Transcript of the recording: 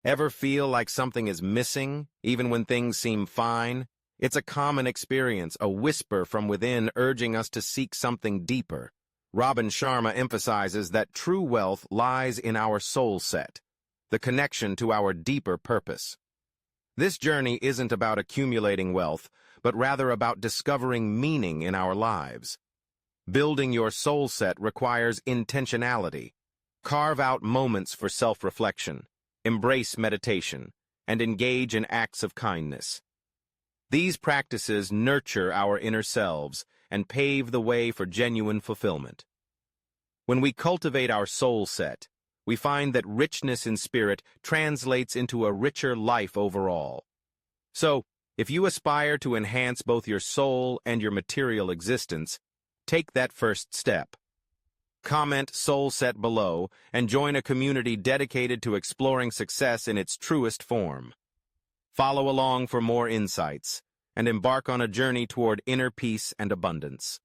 Ever feel like something is missing, even when things seem fine? It's a common experience, a whisper from within urging us to seek something deeper. Sharma emphasizes that true wealth lies in our soul set, the connection to our deeper purpose. This journey isn't about accumulating wealth, but rather about discovering meaning in our lives. Building your soul set requires intentionality. Carve out moments for self-reflection, embrace meditation, and engage in acts of kindness. These practices nurture our inner selves and pave the way for genuine fulfillment. When we cultivate our soul set, we find that richness in spirit translates into a richer life overall. So, if you aspire to enhance both your soul and your material existence, take that first step. Comment Soulset below and join a community dedicated to exploring success in its truest form. Follow along for more insights and embark on a journey toward inner peace and abundance.